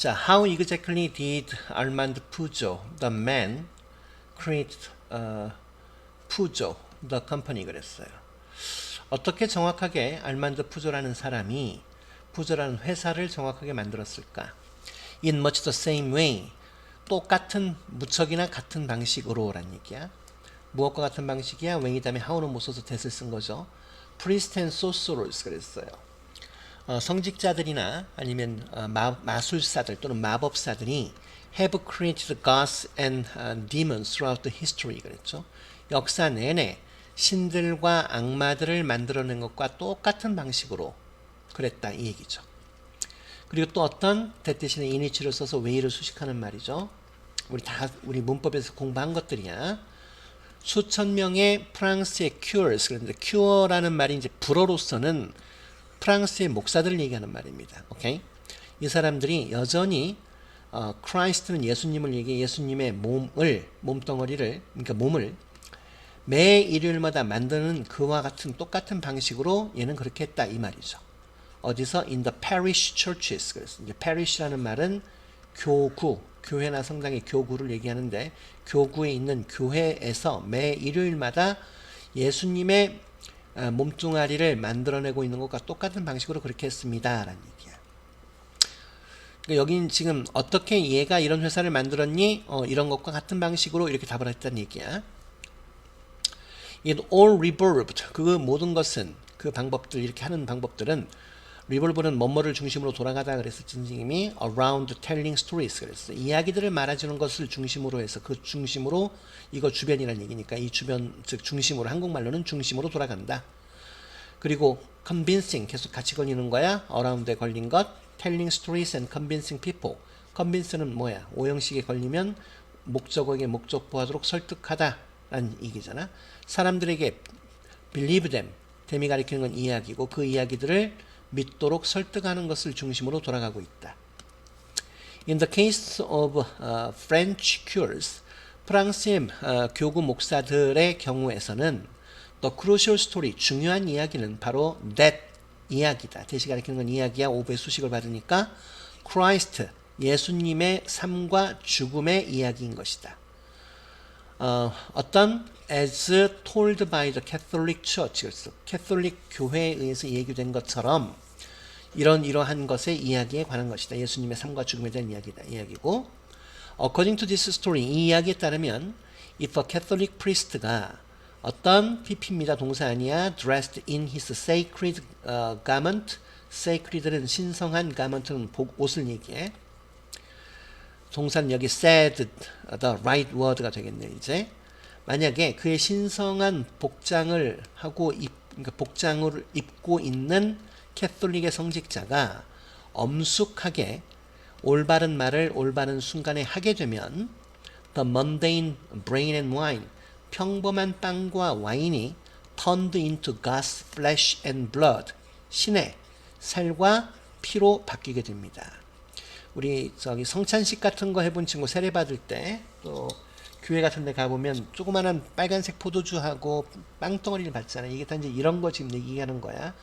자, how exactly did Armand Pujo, the man, create Pujo, the company 그랬어요. 어떻게 정확하게 알만드 푸조라는 사람이 푸조라는 회사를 정확하게 만들었을까? In much the same way. 똑같은 무척이나 같은 방식으로 라는 얘기야. 무엇과 같은 방식이야? way이 다음에 how는 못 써서 that을 쓴 거죠. priest and sorcerers 그랬어요. 성직자들이나 아니면 마술사들 또는 마법사들이 have created gods and demons throughout the history 그랬죠. 역사 내내 신들과 악마들을 만들어낸 것과 똑같은 방식으로 그랬다 이 얘기죠. 그리고 또 어떤 that 대신에 in이치를 써서 way를 수식하는 말이죠. 우리 문법에서 공부한 것들이야. 수천 명의 프랑스의 cures 그런데 cure라는 말이 이제 불어로서는 프랑스의 목사들을 얘기하는 말입니다. 오케이? 이 사람들이 여전히 크라이스트는 예수님을 얘기해 예수님의 몸덩어리를 그러니까 몸을 매 일요일마다 만드는 그와 같은 똑같은 방식으로 얘는 그렇게 했다 이 말이죠. 어디서 in the parish churches 그래서 이제 parish라는 말은 교구, 교회나 성당의 교구를 얘기하는데 교구에 있는 교회에서 매 일요일마다 예수님의 몸뚱아리를 만들어내고 있는 것과 똑같은 방식으로 그렇게 했습니다. 라는 얘기야. 그러니까 여긴 지금 어떻게 얘가 이런 회사를 만들었니? 이런 것과 같은 방식으로 이렇게 답을 했다는 얘기야. It all revolved. 그 모든 것은 그 방법들 이렇게 하는 방법들은 revolve는 뭐뭐를 중심으로 돌아가다 그래서 선생님이 around telling stories 그랬어. 이야기들을 말해주는 것을 중심으로 해서 그 중심으로 이거 주변이라는 얘기니까 이 주변 즉 중심으로 한국말로는 중심으로 돌아간다. 그리고 convincing 계속 같이 걸리는 거야. around에 걸린 것. telling stories and convincing people. convince는 뭐야? 오형식에 걸리면 목적어에게 목적보하도록 설득하다 라는 얘기잖아. 사람들에게 believe them. them이 가리키는 건 이야기고 그 이야기들을 믿도록 설득하는 것을 중심으로 돌아가고 있다. In the case of French cures, 프랑스의 교구 목사들의 경우에서는 the crucial story, 중요한 이야기는 바로 that 이야기다. 대시 가리키는 건 이야기야. 오브의 수식을 받으니까 Christ, 예수님의 삶과 죽음의 이야기인 것이다. 어떤 as told by the Catholic Church, 캐톨릭 교회에 의해서 얘기된 것처럼 이러한 것의 이야기에 관한 것이다. 예수님의 삶과 죽음에 대한 이야기고 according to this story, 이 이야기에 따르면 if a Catholic priest가 어떤 PP입니다. 동사 아니야. dressed in his sacred garment, sacred는 신성한 garment는 옷을 얘기해. 동사는 여기 said the right word가 되겠네 이제. 만약에 그의 신성한 복장을 하고 그러니까 복장을 입고 있는 캐톨릭의 성직자가 엄숙하게 올바른 말을 올바른 순간에 하게 되면 the mundane bread and wine 평범한 빵과 와인이 turned into God's flesh and blood 신의 살과 피로 바뀌게 됩니다. 우리 저기 성찬식 같은 거 해본 친구 세례 받을 때 또 교회 같은 데 가보면 조그마한 빨간색 포도주하고 빵덩어리를 받잖아. 이게 다 이제 이런 거 지금 얘기하는 거야.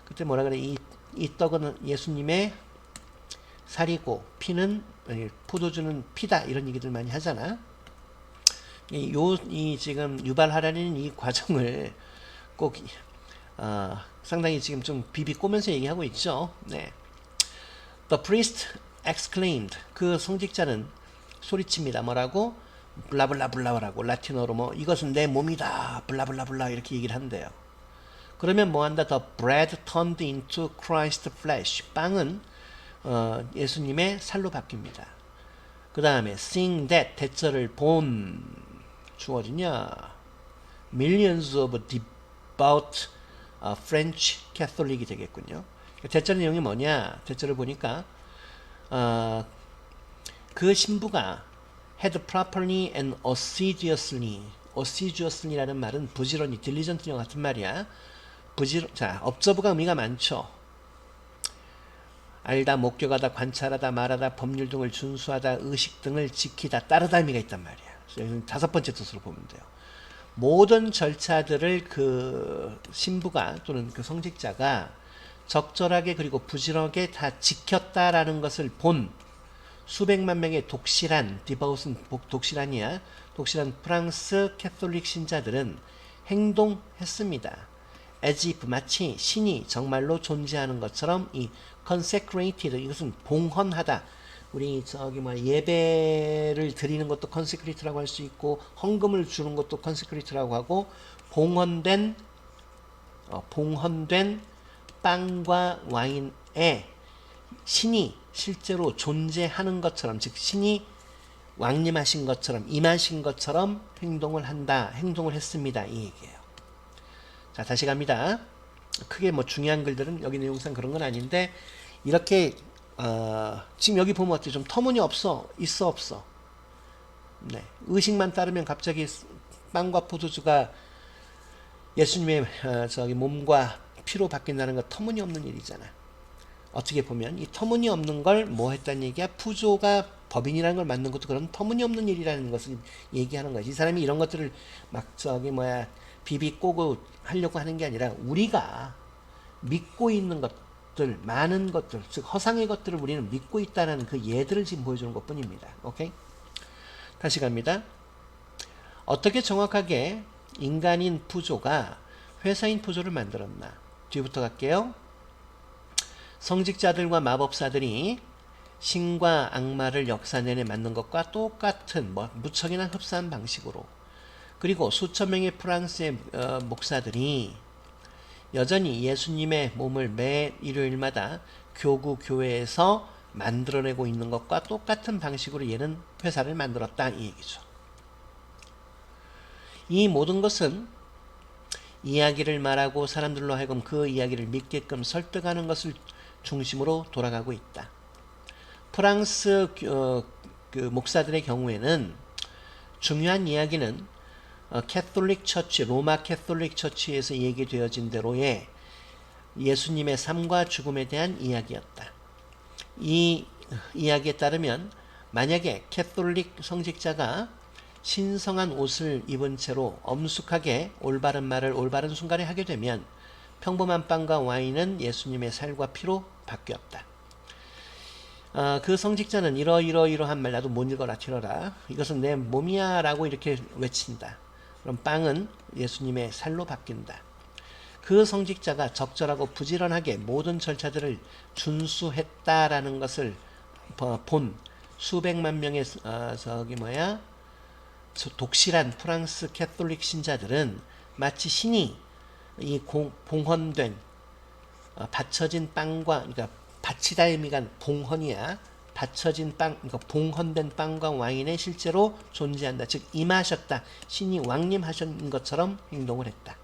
그때 뭐라 그래? 이 떡은 예수님의 살이고 피는 포도주는 피다 이런 얘기들 많이 하잖아. 이 지금 유발하라는 이 과정을 꼭 상당히 지금 좀 비비꼬면서 얘기하고 있죠. 네. The priest exclaimed. 그 성직자는 소리칩니다. 뭐라고? 블라블라블라라고 라틴어로 뭐 이것은 내 몸이다. 블라블라블라 이렇게 얘기를 한대요. 그러면 뭐한다? The bread turned into Christ's flesh. 빵은 예수님의 살로 바뀝니다. 그 다음에 sing that 대절을 본 주어지냐? Millions of devout French Catholic이 되겠군요. 대절 내용이 뭐냐? 대절을 보니까 그 신부가 had properly and assiduously라는 말은 부지런히, diligently 같은 말이야. 자, observe가 의미가 많죠. 알다, 목격하다, 관찰하다, 말하다, 법률 등을 준수하다, 의식 등을 지키다, 따르다 의미가 있단 말이야. 그래서 다섯 번째 뜻으로 보면 돼요. 모든 절차들을 그 신부가 또는 그 성직자가 적절하게 그리고 부지런하게 다 지켰다라는 것을 본 수백만 명의 독실한 디버웃은 독실한이야. 독실한 프랑스 캐톨릭 신자들은 행동했습니다. as if 마치 신이 정말로 존재하는 것처럼 이 consecrated 이것은 봉헌하다. 우리 예배를 드리는 것도 consecrate라고 할 수 있고 헌금을 주는 것도 consecrate라고 하고 봉헌된 빵과 와인에 신이 실제로 존재하는 것처럼 즉 신이 왕림하신 것처럼 임하신 것처럼 행동을 했습니다. 이 얘기예요. 자, 다시 갑니다. 크게 뭐 중요한 글들은 여기 내용상 그런 건 아닌데 이렇게 지금 여기 보면 어때요? 좀 터무니없어? 있어 없어? 네. 의식만 따르면 갑자기 빵과 포도주가 예수님의 몸과 피로 바뀐다는 건 터무니없는 일이잖아. 어떻게 보면 이 터무니없는 걸 뭐 했다는 얘기야? 푸조가 법인이라는 걸 만든 것도 그런 터무니없는 일이라는 것을 얘기하는 거지. 이 사람이 이런 것들을 막 비비꼬고 하려고 하는 게 아니라 우리가 믿고 있는 것들, 많은 것들, 즉 허상의 것들을 우리는 믿고 있다는 그 예들을 지금 보여주는 것 뿐입니다. 오케이? 다시 갑니다. 어떻게 정확하게 인간인 푸조가 회사인 푸조를 만들었나? 뒤부터 갈게요. 성직자들과 마법사들이 신과 악마를 역사 내내 만든 것과 똑같은 무척이나 흡사한 방식으로 그리고 수천 명의 프랑스의 목사들이 여전히 예수님의 몸을 매 일요일마다 교구 교회에서 만들어내고 있는 것과 똑같은 방식으로 얘는 회사를 만들었다 이 얘기죠. 이 모든 것은 이야기를 말하고 사람들로 하여금 그 이야기를 믿게끔 설득하는 것을 중심으로 돌아가고 있다. 프랑스 그 목사들의 경우에는 중요한 이야기는 캐톨릭 처치, 로마 캐톨릭 처치에서 얘기되어진 대로의 예수님의 삶과 죽음에 대한 이야기였다. 이 이야기에 따르면 만약에 캐톨릭 성직자가 신성한 옷을 입은 채로 엄숙하게 올바른 말을 올바른 순간에 하게 되면 평범한 빵과 와인은 예수님의 살과 피로 바뀌었다. 그 성직자는 이러한 말 나도 못 읽어라 튀어라. 이것은 내 몸이야 라고 이렇게 외친다. 그럼 빵은 예수님의 살로 바뀐다. 그 성직자가 적절하고 부지런하게 모든 절차들을 준수했다라는 것을 본 수백만 명의 독실한 프랑스 캐톨릭 신자들은 마치 신이 이 봉헌된 받쳐진 빵과 그러니까 바치다 의미가 봉헌이야. 받쳐진 빵, 그러니까 봉헌된 빵과 와인에 실제로 존재한다. 즉 임하셨다. 신이 왕림하신 것처럼 행동을 했다.